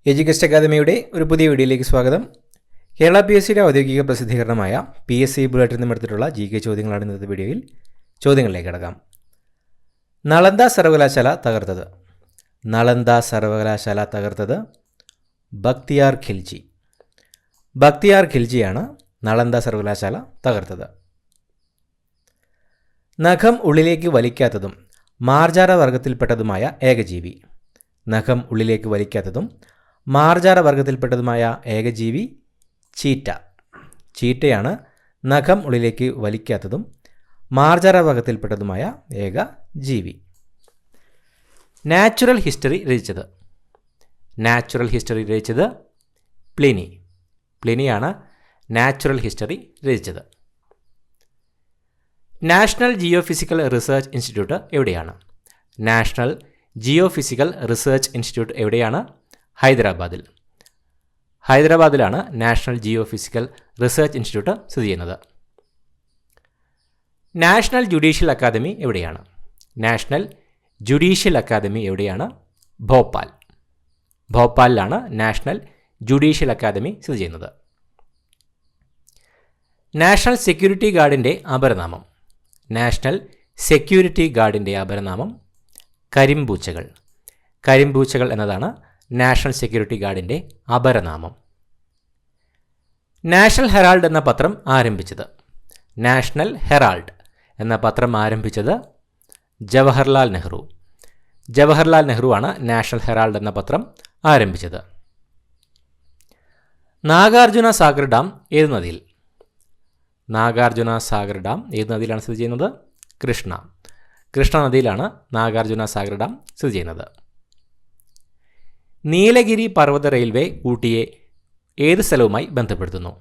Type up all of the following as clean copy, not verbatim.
Education അക്കാദമിയുടെ ഒരു പുതിയ വീഡിയോയിലേക്ക് സ്വാഗതം. കേരള PSCയുടെ ഔദ്യോഗിക പ്രസിദ്ധീകരണമായ PSC ബുള്ളറ്റിൽ നിന്നും എടുത്തിട്ടുള്ള GK ചോദ്യങ്ങളാണ് ഇന്നത്തെ വീഡിയോയിൽ. ചോദ്യങ്ങളിലേക്ക് കടക്കാം. നളന്ദ സർവകലാശാല തകർത്തത്. നളന്ദ സർവകലാശാല തകർത്തത് ബക്തിയാർ ഖിൽജി. ബക്തിയാർ ഖിൽജിയാണ് നളന്ദ സർവകലാശാല തകർത്തത്. നഖം ഉള്ളിലേക്ക് വലിക്കാത്തതും മാർജാര വർഗത്തിൽപ്പെട്ടതുമായ ഏകജീവി. നഖം ഉള്ളിലേക്ക് വലിക്കാത്തതും മാർജാര വർഗത്തിൽപ്പെട്ടതുമായ ഏകജീവി ചീറ്റ. ചീറ്റയാണ് നഖം ഉള്ളിലേക്ക് വലിക്കാത്തതും മാർജാര വർഗത്തിൽപ്പെട്ടതുമായ ഏകജീവി. നാച്ചുറൽ ഹിസ്റ്ററി രചിച്ചത്. നാച്ചുറൽ ഹിസ്റ്ററി രചിച്ചത് പ്ലിനി. പ്ലിനിയാണ് നാച്ചുറൽ ഹിസ്റ്ററി രചിച്ചത്. നാഷണൽ ജിയോഫിസിക്കൽ റിസർച്ച് ഇൻസ്റ്റിറ്റ്യൂട്ട് എവിടെയാണ്? നാഷണൽ ജിയോഫിസിക്കൽ റിസർച്ച് ഇൻസ്റ്റിറ്റ്യൂട്ട് എവിടെയാണ്? ഹൈദരാബാദിൽ. ഹൈദരാബാദിലാണ് നാഷണൽ ജിയോഫിസിക്കൽ റിസർച്ച് ഇൻസ്റ്റിറ്റ്യൂട്ട് സ്ഥിതി ചെയ്യുന്നത്. നാഷണൽ ജുഡീഷ്യൽ അക്കാദമി എവിടെയാണ്? നാഷണൽ ജുഡീഷ്യൽ അക്കാദമി എവിടെയാണ്? ഭോപ്പാൽ. ഭോപ്പാലിലാണ് നാഷണൽ ജുഡീഷ്യൽ അക്കാദമി സ്ഥിതി ചെയ്യുന്നത്. നാഷണൽ സെക്യൂരിറ്റി ഗാർഡിൻ്റെ അപരനാമം. നാഷണൽ സെക്യൂരിറ്റി ഗാർഡിൻ്റെ അപരനാമം കരിമ്പൂച്ചകൾ. കരിമ്പൂച്ചകൾ എന്നതാണ് നാഷണൽ സെക്യൂരിറ്റി ഗാർഡിൻ്റെ അപരനാമം. നാഷണൽ ഹെറാൾഡ് എന്ന പത്രം ആരംഭിച്ചത്. നാഷണൽ ഹെറാൾഡ് എന്ന പത്രം ആരംഭിച്ചത് ജവഹർലാൽ നെഹ്റു. ജവഹർലാൽ നെഹ്റു ആണ് നാഷണൽ ഹെറാൾഡ് എന്ന പത്രം ആരംഭിച്ചത്. നാഗാർജുന സാഗർ ഡാം ഏത് നദിയിൽ? നാഗാർജുന സാഗർ ഡാം ഏത് നദിയിലാണ് സ്ഥിതി ചെയ്യുന്നത്? കൃഷ്ണ. കൃഷ്ണ നദിയിലാണ് നാഗാർജുന സാഗർ ഡാം സ്ഥിതി ചെയ്യുന്നത്. നീലഗിരി പർവ്വത റെയിൽവേ ഊട്ടിയെ ഏത് സ്ഥലവുമായി ബന്ധപ്പെടുത്തുന്നു?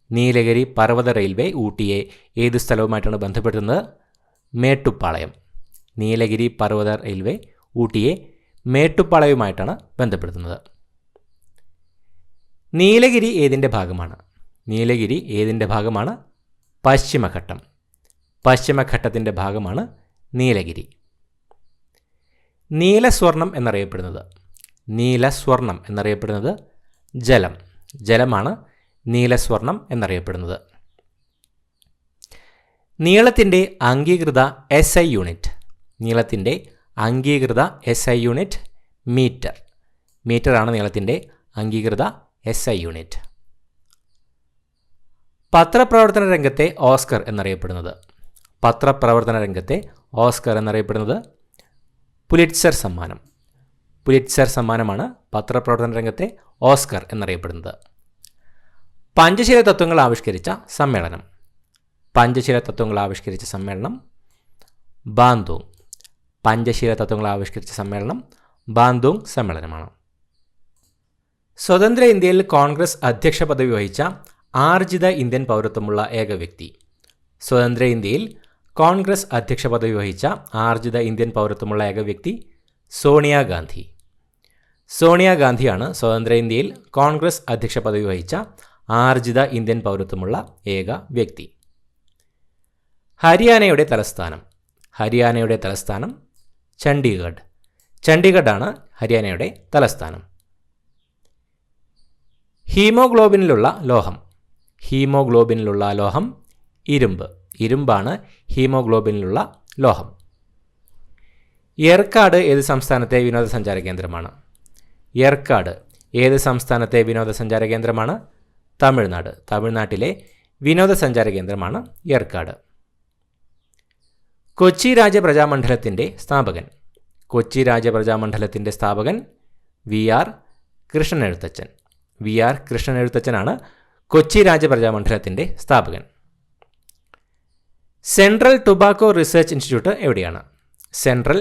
നീലഗിരി പർവ്വത റെയിൽവേ ഊട്ടിയെ ഏത് സ്ഥലവുമായിട്ടാണ് ബന്ധപ്പെടുത്തുന്നത്? മേട്ടുപ്പാളയം. നീലഗിരി പർവ്വത റെയിൽവേ ഊട്ടിയെ മേട്ടുപ്പാളയവുമായിട്ടാണ് ബന്ധപ്പെടുത്തുന്നത്. നീലഗിരി ഏതിൻ്റെ ഭാഗമാണ്? നീലഗിരി ഏതിൻ്റെ ഭാഗമാണ്? പശ്ചിമഘട്ടം. പശ്ചിമഘട്ടത്തിൻ്റെ ഭാഗമാണ് നീലഗിരി. നീലസ്വർണം എന്നറിയപ്പെടുന്നത്. നീലസ്വർണം എന്നറിയപ്പെടുന്നത് ജലം. ജലമാണ് നീലസ്വർണം എന്നറിയപ്പെടുന്നത്. നീളത്തിൻ്റെ അംഗീകൃത SI യൂണിറ്റ്. നീളത്തിൻ്റെ അംഗീകൃത SI യൂണിറ്റ് മീറ്റർ. മീറ്ററാണ് നീളത്തിൻ്റെ അംഗീകൃത SI യൂണിറ്റ്. പത്രപ്രവർത്തന രംഗത്തെ ഓസ്കർ എന്നറിയപ്പെടുന്നത്. പത്രപ്രവർത്തന രംഗത്തെ ഓസ്കർ എന്നറിയപ്പെടുന്നത് പുലിറ്റ്സർ സമ്മാനം. പുലിറ്റ്സർ സമ്മാനമാണ് പത്രപ്രവർത്തന രംഗത്തെ ഓസ്കർ എന്നറിയപ്പെടുന്നത്. പഞ്ചശീല തത്വങ്ങൾ ആവിഷ്കരിച്ച സമ്മേളനം. പഞ്ചശീല തത്വങ്ങൾ ആവിഷ്കരിച്ച സമ്മേളനം ബാന്തോങ്. പഞ്ചശീല തത്വങ്ങൾ ആവിഷ്കരിച്ച സമ്മേളനം ബാന്തോങ് സമ്മേളനമാണ്. സ്വതന്ത്ര ഇന്ത്യയിൽ കോൺഗ്രസ് അധ്യക്ഷ പദവി വഹിച്ച ആർജിത ഇന്ത്യൻ പൗരത്വമുള്ള ഏക വ്യക്തി. സ്വതന്ത്ര ഇന്ത്യയിൽ കോൺഗ്രസ് അധ്യക്ഷ പദവി വഹിച്ച ആർജിത ഇന്ത്യൻ പൗരത്വമുള്ള ഏക വ്യക്തി സോണിയാഗാന്ധി. സോണിയാഗാന്ധിയാണ് സ്വതന്ത്ര ഇന്ത്യയിൽ കോൺഗ്രസ് അധ്യക്ഷ പദവി വഹിച്ച ആർജിത ഇന്ത്യൻ പൗരത്വമുള്ള ഏക വ്യക്തി. ഹരിയാനയുടെ തലസ്ഥാനം. ഹരിയാനയുടെ തലസ്ഥാനം ചണ്ഡീഗഡ്. ചണ്ഡീഗഡാണ് ഹരിയാനയുടെ തലസ്ഥാനം. ഹീമോഗ്ലോബിനിലുള്ള ലോഹം. ഹീമോഗ്ലോബിനിലുള്ള ലോഹം ഇരുമ്പ്. ഇരുമ്പാണ് ഹീമോഗ്ലോബിനിലുള്ള ലോഹം. ഏർക്കാട് ഏത് സംസ്ഥാനത്തെ വിനോദസഞ്ചാര കേന്ദ്രമാണ്? ഏർക്കാട് ഏത് സംസ്ഥാനത്തെ വിനോദസഞ്ചാര കേന്ദ്രമാണ്? തമിഴ്നാട്. തമിഴ്നാട്ടിലെ വിനോദസഞ്ചാര കേന്ദ്രമാണ് ഏർക്കാട്. കൊച്ചി രാജപ്രജാമണ്ഡലത്തിൻ്റെ സ്ഥാപകൻ. കൊച്ചി രാജപ്രജാമണ്ഡലത്തിൻ്റെ സ്ഥാപകൻ VR കൃഷ്ണൻ എഴുത്തച്ഛൻ. VR കൃഷ്ണൻ എഴുത്തച്ഛനാണ് കൊച്ചി രാജപ്രജാമണ്ഡലത്തിൻ്റെ സ്ഥാപകൻ. സെൻട്രൽ ടുബാക്കോ റിസർച്ച് ഇൻസ്റ്റിറ്റ്യൂട്ട് എവിടെയാണ്? സെൻട്രൽ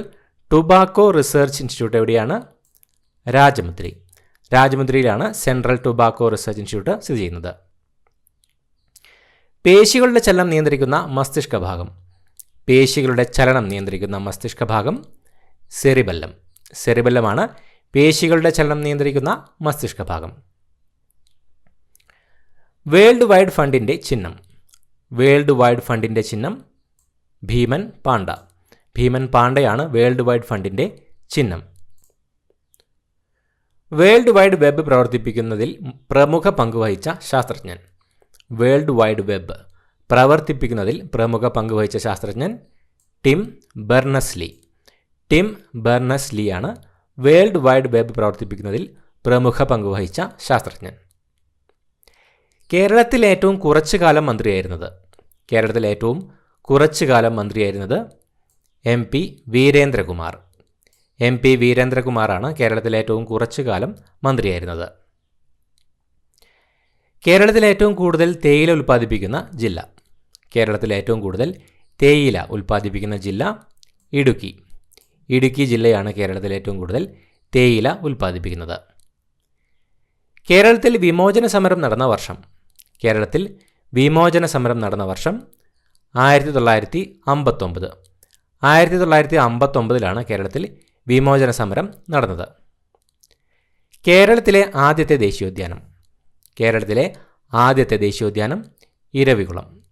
ടുബാക്കോ റിസർച്ച് ഇൻസ്റ്റിറ്റ്യൂട്ട് എവിടെയാണ്? Rajahmundry. രാജമുദ്രിയിലാണ് central tobacco research Institute സ്ഥിതി ചെയ്യുന്നത്. പേശികളുടെ ചലനം നിയന്ത്രിക്കുന്ന മസ്തിഷ്ക ഭാഗം. പേശികളുടെ ചലനം നിയന്ത്രിക്കുന്ന മസ്തിഷ്ക ഭാഗം സെറിബെല്ലം. സെറിബെല്ലമാണ് പേശികളുടെ ചലനം നിയന്ത്രിക്കുന്ന മസ്തിഷ്ക ഭാഗം. വേൾഡ് വൈഡ് ഫണ്ടിൻ്റെ ചിഹ്നം. വേൾഡ് വൈഡ് ഫണ്ടിൻ്റെ ചിഹ്നം ഭീമൻ പാണ്ഡ. ഭീമൻ പാണ്ഡയാണ് വേൾഡ് വൈഡ് ഫണ്ടിൻ്റെ ചിഹ്നം. വേൾഡ് വൈഡ് വെബ് പ്രവർത്തിപ്പിക്കുന്നതിൽ പ്രമുഖ പങ്കുവഹിച്ച ശാസ്ത്രജ്ഞൻ. വേൾഡ് വൈഡ് വെബ് പ്രവർത്തിപ്പിക്കുന്നതിൽ പ്രമുഖ പങ്കുവഹിച്ച ശാസ്ത്രജ്ഞൻ ടിം ബെർണസ്-ലീ. ടിം ബെർണസ്-ലീയാണ് വേൾഡ് വൈഡ് വെബ് പ്രവർത്തിപ്പിക്കുന്നതിൽ പ്രമുഖ പങ്കുവഹിച്ച ശാസ്ത്രജ്ഞൻ. കേരളത്തിൽ ഏറ്റവും കുറച്ചു കാലം മന്ത്രിയായിരുന്നത്. കേരളത്തിൽ ഏറ്റവും കുറച്ചു കാലം മന്ത്രിയായിരുന്നത് MP വീരേന്ദ്രകുമാർ. MP വീരേന്ദ്രകുമാറാണ് കേരളത്തിൽ ഏറ്റവും കുറച്ചു കാലം മന്ത്രിയായിരുന്നത്. കേരളത്തിൽ ഏറ്റവും കൂടുതൽ തേയില ഉൽപ്പാദിപ്പിക്കുന്ന ജില്ല. കേരളത്തിൽ ഏറ്റവും കൂടുതൽ തേയില ഉൽപ്പാദിപ്പിക്കുന്ന ജില്ല ഇടുക്കി. ഇടുക്കി ജില്ലയാണ് കേരളത്തിൽ ഏറ്റവും കൂടുതൽ തേയില ഉൽപ്പാദിപ്പിക്കുന്നത്. കേരളത്തിൽ വിമോചന സമരം നടന്ന വർഷം. കേരളത്തിൽ വിമോചന സമരം നടന്ന വർഷം 1959. 1959 കേരളത്തിൽ വിമോചന സമരം നടന്നത്. കേരളത്തിലെ ആദ്യത്തെ ദേശീയോദ്യാനം. കേരളത്തിലെ ആദ്യത്തെ ദേശീയോദ്യാനം ഇരവികുളം.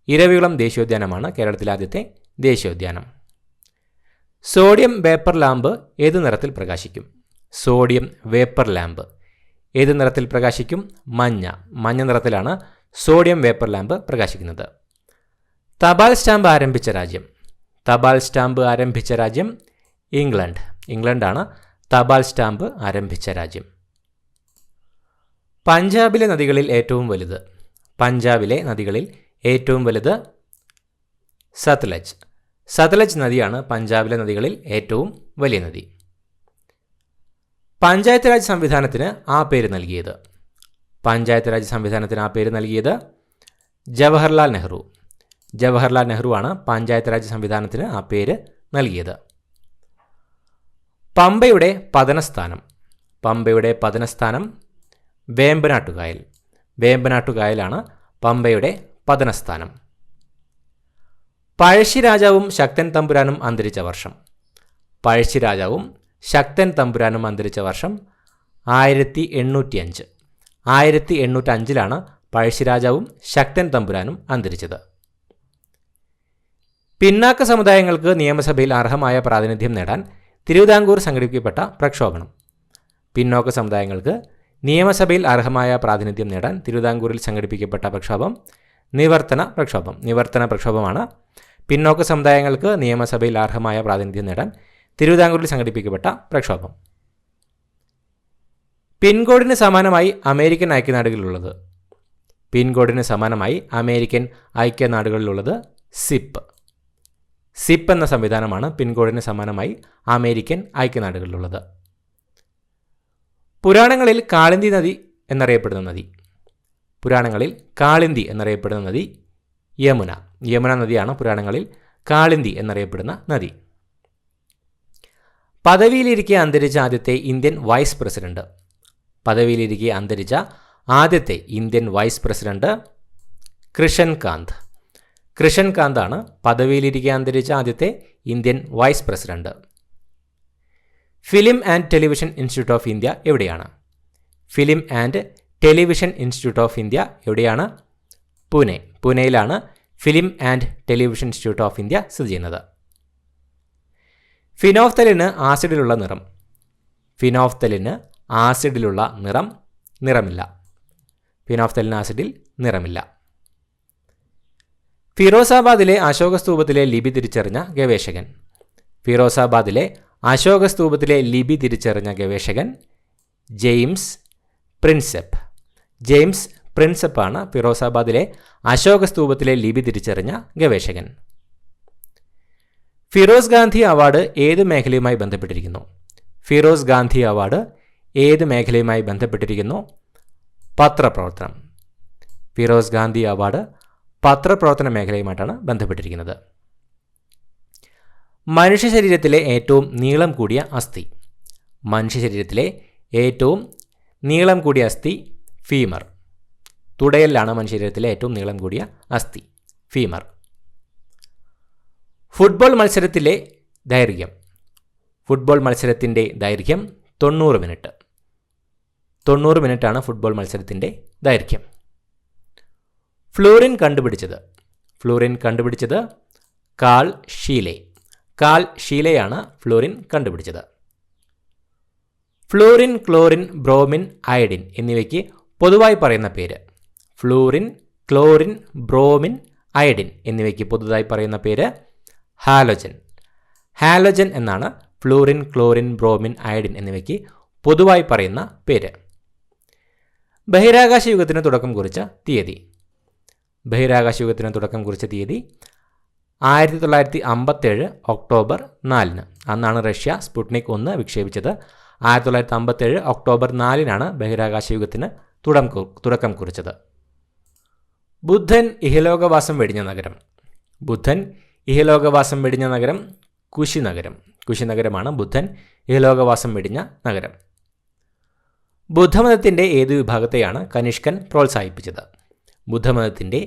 ഇരവികുളം ദേശീയോദ്യാനമാണ് കേരളത്തിലെ ആദ്യത്തെ ദേശീയോദ്യാനം. സോഡിയം വേപ്പർ ലാമ്പ് ഏത് നിറത്തിൽ പ്രകാശിക്കും? സോഡിയം വേപ്പർ ലാമ്പ് ഏത് നിറത്തിൽ പ്രകാശിക്കും? മഞ്ഞ. മഞ്ഞ നിറത്തിലാണ് സോഡിയം വേപ്പർ ലാമ്പ് പ്രകാശിക്കുന്നത്. തപാൽ സ്റ്റാമ്പ് ആരംഭിച്ച രാജ്യം. തപാൽ സ്റ്റാമ്പ് ആരംഭിച്ച രാജ്യം ഇംഗ്ലണ്ട്. ഇംഗ്ലണ്ടാണ് തപാൽ സ്റ്റാമ്പ് ആരംഭിച്ച രാജ്യം. പഞ്ചാബിലെ നദികളിൽ ഏറ്റവും വലുത്. പഞ്ചാബിലെ നദികളിൽ ഏറ്റവും വലുത് സത്ലജ്. സത്ലജ് നദിയാണ് പഞ്ചാബിലെ നദികളിൽ ഏറ്റവും വലിയ നദി. പഞ്ചായത്ത് രാജ് സംവിധാനത്തിന് ആ പേര് നൽകിയത്. പഞ്ചായത്ത് രാജ് സംവിധാനത്തിന് ആ പേര് നൽകിയത് ജവഹർലാൽ നെഹ്റു. ജവഹർലാൽ നെഹ്റു ആണ് പഞ്ചായത്ത് രാജ് സംവിധാനത്തിന് ആ പേര് നൽകിയത്. പമ്പയുടെ പതനസ്ഥാനം. പമ്പയുടെ പതനസ്ഥാനം വേമ്പനാട്ടുകായൽ. വേമ്പനാട്ടുകായലാണ് പമ്പയുടെ പതനസ്ഥാനം. പഴശ്ശിരാജാവും ശക്തൻ തമ്പുരാനും അന്തരിച്ച വർഷം. പഴശ്ശിരാജാവും ശക്തൻ തമ്പുരാനും അന്തരിച്ച വർഷം 1805. 1805 പഴശ്ശിരാജാവും ശക്തൻ തമ്പുരാനും അന്തരിച്ചത്. പിന്നാക്ക സമുദായങ്ങൾക്ക് നിയമസഭയിൽ അർഹമായ പ്രാതിനിധ്യം നേടാൻ തിരുവിതാംകൂർ സംഘടിപ്പിക്കപ്പെട്ട പ്രക്ഷോഭണം. പിന്നോക്ക സമുദായങ്ങൾക്ക് നിയമസഭയിൽ അർഹമായ പ്രാതിനിധ്യം നേടാൻ തിരുവിതാംകൂറിൽ സംഘടിപ്പിക്കപ്പെട്ട പ്രക്ഷോഭം നിവർത്തന പ്രക്ഷോഭം. നിവർത്തന പ്രക്ഷോഭമാണ് പിന്നോക്ക സമുദായങ്ങൾക്ക് നിയമസഭയിൽ അർഹമായ പ്രാതിനിധ്യം നേടാൻ തിരുവിതാംകൂറിൽ സംഘടിപ്പിക്കപ്പെട്ട പ്രക്ഷോഭം. പിൻകോഡിന് സമാനമായി അമേരിക്കൻ ഐക്യനാടുകളിലുള്ളത്. പിൻകോഡിന് സമാനമായി അമേരിക്കൻ ഐക്യനാടുകളിലുള്ളത് സിപ്പ്. സിപ്പ് എന്ന സംവിധാനമാണ് പിൻകോഡിന് സമാനമായി അമേരിക്കൻ ഐക്യനാടുകളിലുള്ളത്. പുരാണങ്ങളിൽ കാളിന്തി നദി എന്നറിയപ്പെടുന്ന നദി. പുരാണങ്ങളിൽ കാളിന്തി എന്നറിയപ്പെടുന്ന നദി യമുന. യമുന നദിയാണ് പുരാണങ്ങളിൽ കാളിന്തി എന്നറിയപ്പെടുന്ന നദി. പദവിയിലിരിക്കെ അന്തരിച്ച ആദ്യത്തെ ഇന്ത്യൻ വൈസ് പ്രസിഡന്റ്. പദവിയിലിരിക്കെ അന്തരിച്ച ആദ്യത്തെ ഇന്ത്യൻ വൈസ് പ്രസിഡന്റ് കൃഷൻകാന്ത്. കൃഷൻകാന്താണ് പദവിയിലിരിക്കെ അന്തരിച്ച ആദ്യത്തെ Indian vice president. Film and Television Institute of India എവിടെയാണ്? Film and Television Institute of India എവിടെയാണ്? പൂനെ. പൂനെയിലാണ് Film and Television Institute of India സ്ഥിതി ചെയ്യുന്നത്. ഫിനോഫ്തലിന് ആസിഡിലുള്ള നിറം. ഫിനോഫ്തലിന് ആസിഡിലുള്ള നിറമില്ല. ഫിനോഫ്തലിന് ആസിഡിൽ നിറമില്ല. ഫിറോസാബാദിലെ അശോക സ്തൂപത്തിലെ ലിപി തിരിച്ചറിഞ്ഞ ഗവേഷകൻ. ഫിറോസാബാദിലെ അശോക സ്തൂപത്തിലെ ലിപി തിരിച്ചറിഞ്ഞ ഗവേഷകൻ ജെയിംസ് പ്രിൻസെപ്പ്. ജെയിംസ് പ്രിൻസെപ്പാണ് ഫിറോസാബാദിലെ അശോക സ്തൂപത്തിലെ ലിപി തിരിച്ചറിഞ്ഞ ഗവേഷകൻ. ഫിറോസ് ഗാന്ധി അവാർഡ് ഏത് മേഖലയുമായി ബന്ധപ്പെട്ടിരിക്കുന്നു? ഫിറോസ് ഗാന്ധി അവാർഡ് ഏത് മേഖലയുമായി ബന്ധപ്പെട്ടിരിക്കുന്നു? പത്രപ്രവർത്തനം. ഫിറോസ് ഗാന്ധി അവാർഡ് പത്രപ്രവർത്തന മേഖലയുമായിട്ടാണ് ബന്ധപ്പെട്ടിരിക്കുന്നത്. മനുഷ്യ ശരീരത്തിലെ ഏറ്റവും നീളം കൂടിയ അസ്ഥി. മനുഷ്യ ശരീരത്തിലെ ഏറ്റവും നീളം കൂടിയ അസ്ഥി ഫീമർ. തുടയലിലാണ് മനുഷ്യ ശരീരത്തിലെ ഏറ്റവും നീളം കൂടിയ അസ്ഥി ഫീമർ. ഫുട്ബോൾ മത്സരത്തിലെ ദൈർഘ്യം. ഫുട്ബോൾ മത്സരത്തിൻ്റെ ദൈർഘ്യം 90 മിനിറ്റ്. 90 മിനിറ്റാണ് ഫുട്ബോൾ മത്സരത്തിൻ്റെ ദൈർഘ്യം. ഫ്ലൂറിൻ കണ്ടുപിടിച്ചത്. ഫ്ലൂറിൻ കണ്ടുപിടിച്ചത് കാൾ ഷീലെ. കാൾ ഷീലെയാണ് ഫ്ലൂറിൻ കണ്ടുപിടിച്ചത്. ഫ്ലൂറിൻ, ക്ലോറിൻ, ബ്രോമിൻ, അയഡിൻ എന്നിവയ്ക്ക് പൊതുവായി പറയുന്ന പേര്. ഫ്ലൂറിൻ, ക്ലോറിൻ, ബ്രോമിൻ, അയഡിൻ എന്നിവയ്ക്ക് പൊതുവായി പറയുന്ന പേര് ഹാലോജൻ. ഹാലോജൻ എന്നാണ് ഫ്ലൂറിൻ, ക്ലോറിൻ, ബ്രോമിൻ, അയഡിൻ എന്നിവയ്ക്ക് പൊതുവായി പറയുന്ന പേര്. ബഹിരാകാശ യുഗത്തിന് തുടക്കം കുറിച്ച തീയതി. ബഹിരാകാശ യുഗത്തിന് തുടക്കം കുറിച്ച തീയതി 1957 ഒക്ടോബർ 4. അന്നാണ് റഷ്യ സ്പുട്നിക് 1 വിക്ഷേപിച്ചത്. 1957 ഒക്ടോബർ 4 ബഹിരാകാശ യുഗത്തിന് തുടക്കം കുറിച്ചത്. ബുദ്ധൻ ഇഹലോകവാസം വെടിഞ്ഞ നഗരം. ബുദ്ധൻ ഇഹലോകവാസം വെടിഞ്ഞ നഗരം കുശിനഗരം. കുശിനഗരമാണ് ബുദ്ധൻ ഇഹലോകവാസം വെടിഞ്ഞ നഗരം. ബുദ്ധമതത്തിൻ്റെ ഏതു വിഭാഗത്തെയാണ് കനിഷ്കൻ പ്രോത്സാഹിപ്പിച്ചത്? ബുദ്ധമതത്തിൻ്റെ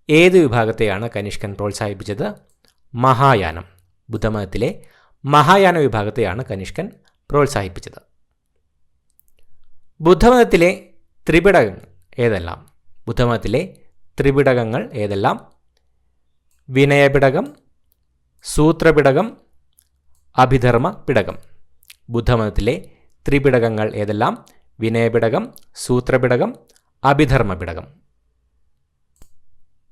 ഏതു വിഭാഗത്തെയാണ് കനിഷ്കൻ പ്രോത്സാഹിപ്പിച്ചത്? മഹായാനം. ബുദ്ധമതത്തിലെ മഹായാന വിഭാഗത്തെയാണ് കനിഷ്കൻ പ്രോത്സാഹിപ്പിച്ചത്. ബുദ്ധമതത്തിലെ ത്രിപിടകങ്ങൾ ഏതെല്ലാം? ബുദ്ധമതത്തിലെ ത്രിപിടകങ്ങൾ ഏതെല്ലാം? വിനയപിടകം, സൂത്രപിടകം, അഭിധർമ്മ പിടകം. ബുദ്ധമതത്തിലെ ത്രിപിടകങ്ങൾ ഏതെല്ലാം? വിനയപിടകം, സൂത്രപിടകം, അഭിധർമ്മ പിടകം.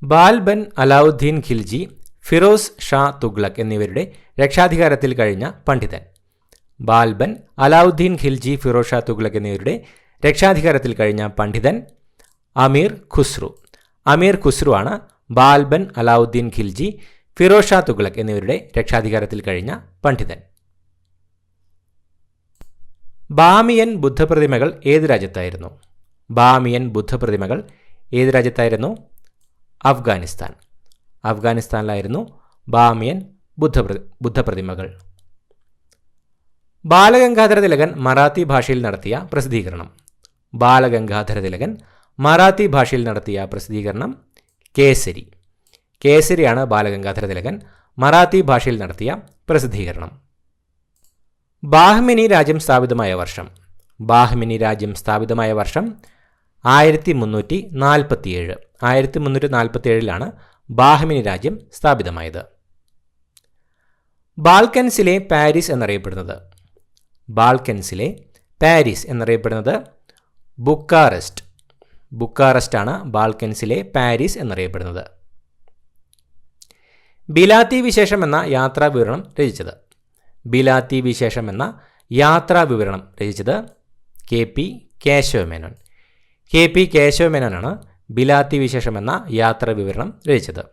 ബാൽബൻ, അലാവുദ്ദീൻ ഖിൽജി, ഫിറോസ് ഷാ തുഗ്ലക് എന്നിവരുടെ രക്ഷാധികാരത്തിൽ കഴിഞ്ഞ പണ്ഡിതൻ. ബാൽബൻ, അലാവുദ്ദീൻ ഖിൽജി, ഫിറോസ് ഷാ തുഗ്ലക് എന്നിവരുടെ രക്ഷാധികാരത്തിൽ കഴിഞ്ഞ പണ്ഡിതൻ അമീർ ഖുസ്രു. അമീർ ഖുസ്രു ആണ് ബാൽബൻ, അലാവുദ്ദീൻ ഖിൽജി, ഫിറോസ് ഷാ തുഗ്ലക് എന്നിവരുടെ രക്ഷാധികാരത്തിൽ കഴിഞ്ഞ പണ്ഡിതൻ. ബാമിയൻ ബുദ്ധപ്രതിമകൾ ഏത് രാജ്യത്തായിരുന്നു? ബാമിയൻ ബുദ്ധപ്രതിമകൾ ഏത് രാജ്യത്തായിരുന്നു? അഫ്ഗാനിസ്ഥാൻ. അഫ്ഗാനിസ്ഥാനിലായിരുന്നു ബാമിയൻ ബുദ്ധപ്രതിമകൾ. ബാലഗംഗാധര തിലകൻ മറാത്തി ഭാഷയിൽ നടത്തിയ പ്രസിദ്ധീകരണം. ബാലഗംഗാധര തിലകൻ മറാത്തി ഭാഷയിൽ നടത്തിയ പ്രസിദ്ധീകരണം കേസരി. കേസരിയാണ് ബാലഗംഗാധര തിലകൻ മറാത്തി ഭാഷയിൽ നടത്തിയ പ്രസിദ്ധീകരണം. ബാഹ്മിനി രാജ്യം സ്ഥാപിതമായ വർഷം. ബാഹ്മിനി രാജ്യം സ്ഥാപിതമായ വർഷം 1347. 1347 ബാഹ്മിനി രാജ്യം സ്ഥാപിതമായത്. ബാൽക്കൻസിലെ പാരീസ് എന്നറിയപ്പെടുന്നത്. ബാൽക്കൻസിലെ പാരീസ് എന്നറിയപ്പെടുന്നത് ബുക്കാറസ്റ്റ്. ബുക്കാറസ്റ്റാണ് ബാൽക്കൻസിലെ പാരീസ് എന്നറിയപ്പെടുന്നത്. ബിലാത്തി വിശേഷം എന്ന യാത്രാ വിവരണം രചിച്ചത്. ബിലാത്തി വിശേഷം എന്ന യാത്രാ വിവരണം രചിച്ചത് KP കേശവമേനോൻ. KP കേശവമേനോനാണ് ബിലാത്തി വിശേഷം എന്ന യാത്രാ വിവരണം രചിച്ചത്.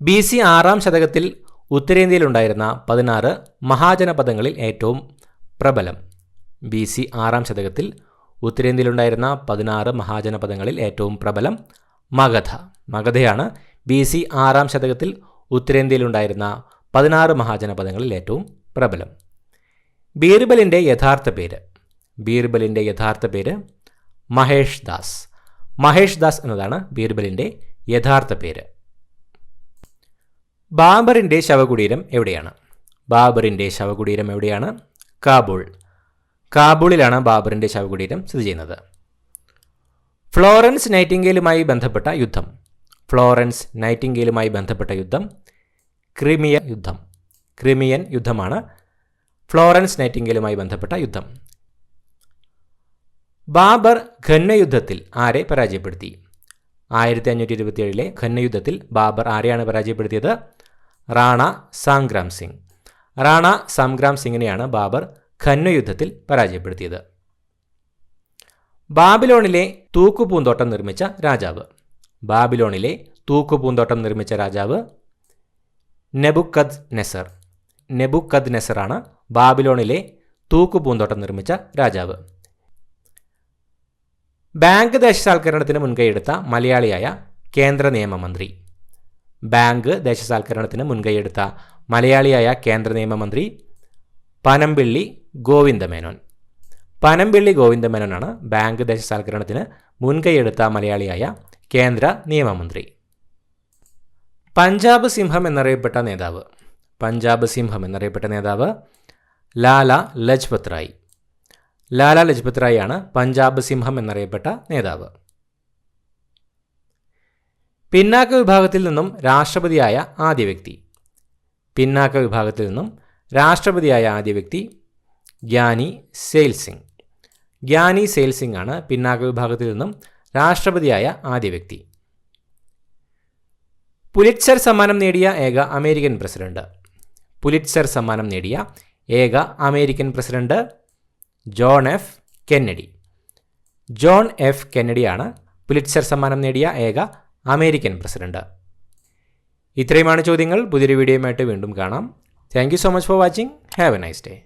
BC 6-ാം ശതകത്തിൽ ഉത്തരേന്ത്യയിലുണ്ടായിരുന്ന 16 മഹാജനപദങ്ങളിൽ ഏറ്റവും പ്രബലം. BC 6-ാം ശതകത്തിൽ ഉത്തരേന്ത്യയിലുണ്ടായിരുന്ന 16 മഹാജനപദങ്ങളിൽ ഏറ്റവും പ്രബലം മഗധ. മഗധയാണ് BC 6-ാം ശതകത്തിൽ ഉത്തരേന്ത്യയിലുണ്ടായിരുന്ന 16 മഹാജനപദങ്ങളിൽ ഏറ്റവും പ്രബലം. ബീർബലിൻ്റെ യഥാർത്ഥ പേര്. ബീർബലിൻ്റെ യഥാർത്ഥ പേര് മഹേഷ് ദാസ്. മഹേഷ് ദാസ് എന്നതാണ് ബീർബലിൻ്റെ യഥാർത്ഥ പേര്. ബാബറിൻ്റെ ശവകുടീരം എവിടെയാണ്? ബാബറിൻ്റെ ശവകുടീരം എവിടെയാണ്? കാബൂൾ. കാബൂളിലാണ് ബാബറിൻ്റെ ശവകുടീരം സ്ഥിതി ചെയ്യുന്നത്. ഫ്ലോറൻസ് നൈറ്റിംഗേലുമായി ബന്ധപ്പെട്ട യുദ്ധം. ഫ്ലോറൻസ് നൈറ്റിംഗേലുമായി ബന്ധപ്പെട്ട യുദ്ധം ക്രിമിയൻ യുദ്ധം. ക്രിമിയൻ യുദ്ധമാണ് ഫ്ലോറൻസ് നൈറ്റിംഗേലുമായി ബന്ധപ്പെട്ട യുദ്ധം. ബാബർ ഖന്ന യുദ്ധത്തിൽ ആരെ പരാജയപ്പെടുത്തി? 1527 ഖന്ന യുദ്ധത്തിൽ ബാബർ ആരെയാണ് പരാജയപ്പെടുത്തിയത്? റാണ സംഗ്രാം സിംഗ്. റാണ സംഗ്രാം സിംഗിനെയാണ് ബാബർ ഖന്ന യുദ്ധത്തിൽ പരാജയപ്പെടുത്തിയത്. ബാബിലോണിലെ തൂക്കുപൂന്തോട്ടം നിർമ്മിച്ച രാജാവ്. ബാബിലോണിലെ തൂക്കുപൂന്തോട്ടം നിർമ്മിച്ച രാജാവ് നെബുക്കദ് നെസർ. നെബുക്കദ് നെസറാണ് ബാബിലോണിലെ തൂക്കുപൂന്തോട്ടം നിർമ്മിച്ച രാജാവ്. ബാങ്ക് ദേശസാൽക്കരണത്തിന് മുൻകൈയെടുത്ത മലയാളിയായ കേന്ദ്ര നിയമമന്ത്രി. ബാങ്ക് ദേശസാൽക്കരണത്തിന് മുൻകൈയെടുത്ത മലയാളിയായ കേന്ദ്ര നിയമമന്ത്രി പനമ്പിള്ളി ഗോവിന്ദമേനോൻ. പനമ്പിള്ളി ഗോവിന്ദമേനോനാണ് ബാങ്ക് ദേശസാൽക്കരണത്തിന് മുൻകൈയെടുത്ത മലയാളിയായ കേന്ദ്ര നിയമമന്ത്രി. പഞ്ചാബ് സിംഹം എന്നറിയപ്പെട്ട നേതാവ്. പഞ്ചാബ് സിംഹം എന്നറിയപ്പെട്ട നേതാവ് ലാല ലജ്പത് റായ്. ലാല ലജ്പത് റായ് ആണ് പഞ്ചാബ് സിംഹം എന്നറിയപ്പെട്ട നേതാവ്. പിന്നാക്ക വിഭാഗത്തിൽ നിന്നും രാഷ്ട്രപതിയായ ആദ്യ വ്യക്തി. പിന്നാക്ക വിഭാഗത്തിൽ നിന്നും രാഷ്ട്രപതിയായ ആദ്യ വ്യക്തി ഗ്യാനി സെയിൽ സിംഗ്. ഗ്യാനി സെയിൽ സിംഗ് ആണ് പിന്നാക്ക വിഭാഗത്തിൽ നിന്നും രാഷ്ട്രപതിയായ ആദ്യ വ്യക്തി. പുലിറ്റ്സർ സമ്മാനം നേടിയ ഏക അമേരിക്കൻ പ്രസിഡന്റ്. പുലിറ്റ്സർ സമ്മാനം നേടിയ ഏക American president John F Kennedy. John F കെന്നഡിയാണ് പുലിറ്റ്സർ സമ്മാനം നേടിയ ഏക അമേരിക്കൻ പ്രസിഡന്റ്. ഇത്രയുമാണ് ചോദ്യങ്ങൾ. പുതിയൊരു വീഡിയോയുമായിട്ട് വീണ്ടും കാണാം. Thank you so much for watching. Have A nice day.